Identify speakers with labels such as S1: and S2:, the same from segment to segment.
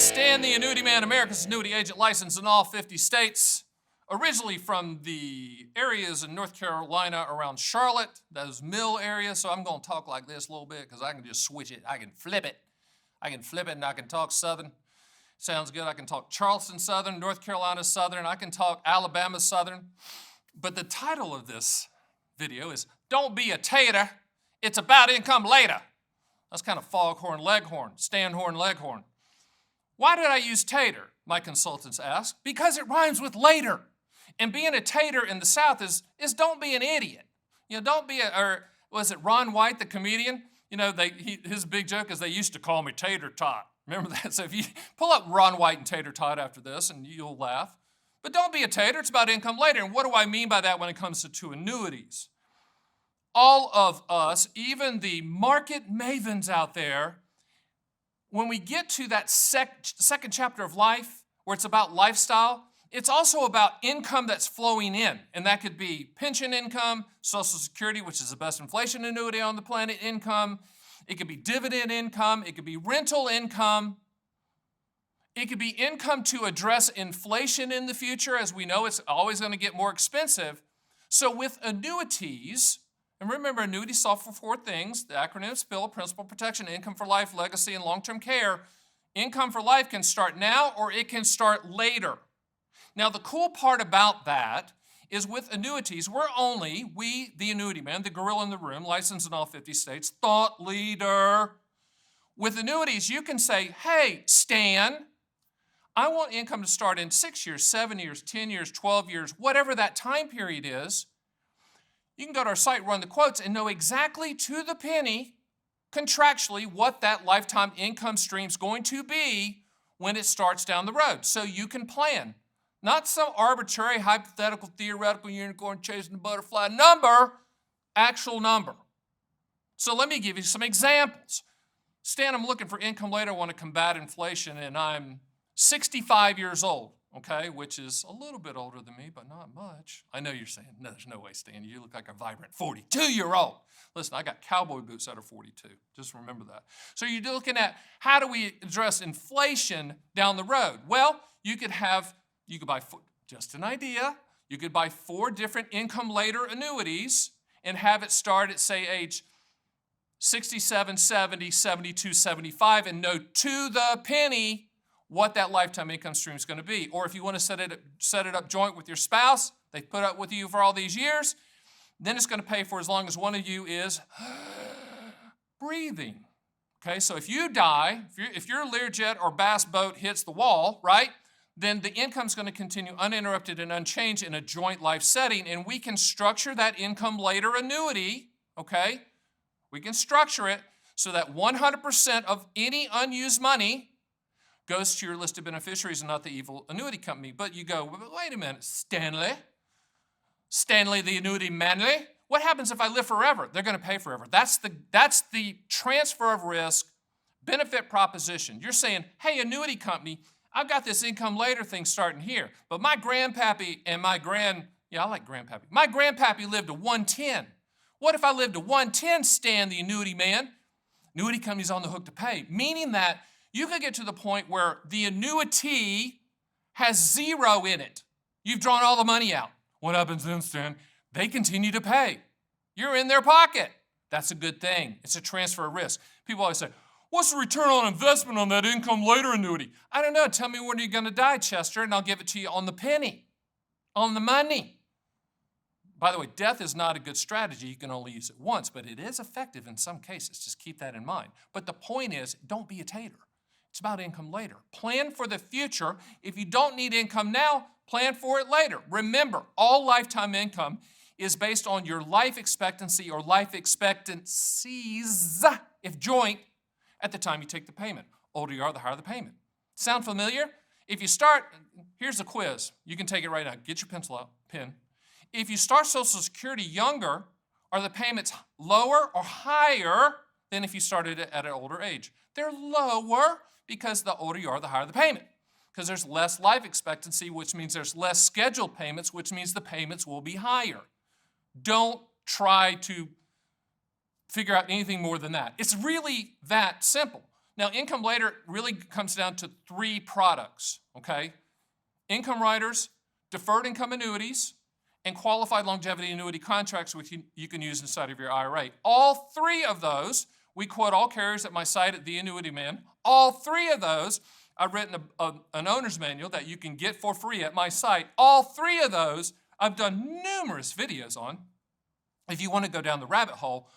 S1: Stan the Annuity Man, America's annuity agent, licensed in all 50 states. Originally from the areas in North Carolina around Charlotte, those mill areas. So I'm going to talk like this a little bit because I can just switch it. I can flip it. And I can talk Southern. Sounds good. I can talk Charleston Southern, North Carolina Southern. I can talk Alabama Southern. But the title of this video is Don't Be a Tater. It's About Income Later. That's kind of foghorn leghorn, Stanhorn leghorn. Why did I use tater? My consultants ask. Because it rhymes with later. And being a tater in the South is don't be an idiot. You know, don't be or was it Ron White, the comedian? You know, his big joke is they used to call me Tater Tot. Remember that? So if you pull up Ron White and Tater Tot after this and you'll laugh. But don't be a tater, it's about income later. And what do I mean by that when it comes to annuities? All of us, even the market mavens out there, when we get to that second chapter of life, where it's about lifestyle, it's also about income that's flowing in. And that could be pension income, Social Security, which is the best inflation annuity on the planet, income. It could be dividend income. It could be rental income. It could be income to address inflation in the future. As we know, it's always going to get more expensive. So with annuities, and remember, annuities solve for four things. The acronym is PIL, principal protection, income for life, legacy, and long-term care. Income for life can start now or it can start later. Now, the cool part about that is with annuities, we, the annuity man, the gorilla in the room, licensed in all 50 states, thought leader. With annuities, you can say, hey, Stan, I want income to start in 6 years, 7 years, 10 years, 12 years, whatever that time period is. You can go to our site, run the quotes, and know exactly to the penny, contractually, what that lifetime income stream is going to be when it starts down the road. So you can plan. Not some arbitrary, hypothetical, theoretical, unicorn chasing the butterfly number, actual number. So let me give you some examples. Stan, I'm looking for income later. I want to combat inflation, and I'm 65 years old. Okay, which is a little bit older than me, but not much. I know you're saying, no, there's no way, Stan. You look like a vibrant 42-year-old. Listen, I got cowboy boots that are 42. Just remember that. So you're looking at how do we address inflation down the road? Well, you could buy, just an idea, you could buy 4 different income later annuities and have it start at, say, age 67, 70, 72, 75, and know to the penny what that lifetime income stream is going to be. Or if you want to set it up joint with your spouse, they put up with you for all these years, then it's going to pay for as long as one of you is breathing. Okay, so if you die, if your Learjet or bass boat hits the wall, right, then the income is going to continue uninterrupted and unchanged in a joint life setting, and we can structure that income later annuity, okay? We can structure it so that 100% of any unused money goes to your list of beneficiaries and not the evil annuity company. But you go, wait a minute, Stanley the annuity manly, what happens if I live forever? They're going to pay forever. That's the transfer of risk benefit proposition. You're saying, hey, annuity company, I've got this income later thing starting here, but my grandpappy and my grandpappy lived to 110. What if I lived to 110, Stan the annuity man? Annuity company's on the hook to pay, meaning that you could get to the point where the annuity has 0 in it. You've drawn all the money out. What happens then, Stan? They continue to pay. You're in their pocket. That's a good thing. It's a transfer of risk. People always say, what's the return on investment on that income later annuity? I don't know. Tell me when you're going to die, Chester, and I'll give it to you on the penny, on the money. By the way, death is not a good strategy. You can only use it once, but it is effective in some cases. Just keep that in mind. But the point is, don't be a tater. It's about income later. Plan for the future. If you don't need income now, plan for it later. Remember, all lifetime income is based on your life expectancy or life expectancies, if joint, at the time you take the payment. Older you are, the higher the payment. Sound familiar? If you start, here's the quiz. You can take it right now. Get your pencil out, pen. If you start Social Security younger, are the payments lower or higher than if you started it at an older age? They're lower because the older you are, the higher the payment. Because there's less life expectancy, which means there's less scheduled payments, which means the payments will be higher. Don't try to figure out anything more than that. It's really that simple. Now, Income Later really comes down to 3 products, okay? Income riders, deferred income annuities, and qualified longevity annuity contracts, which you can use inside of your IRA. All 3 of those, we quote all carriers at my site at The Annuity Man. All 3 of those, I've written an owner's manual that you can get for free at my site. All 3 of those, I've done numerous videos on. If you want to go down the rabbit hole,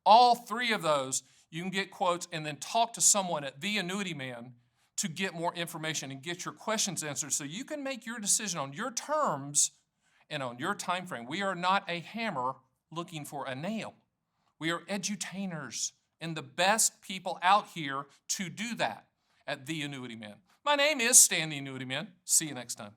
S1: all 3 of those, you can get quotes and then talk to someone at The Annuity Man to get more information and get your questions answered so you can make your decision on your terms and on your time frame. We are not a hammer looking for a nail. We are edutainers and the best people out here to do that at The Annuity Man. My name is Stan the Annuity Man. See you next time.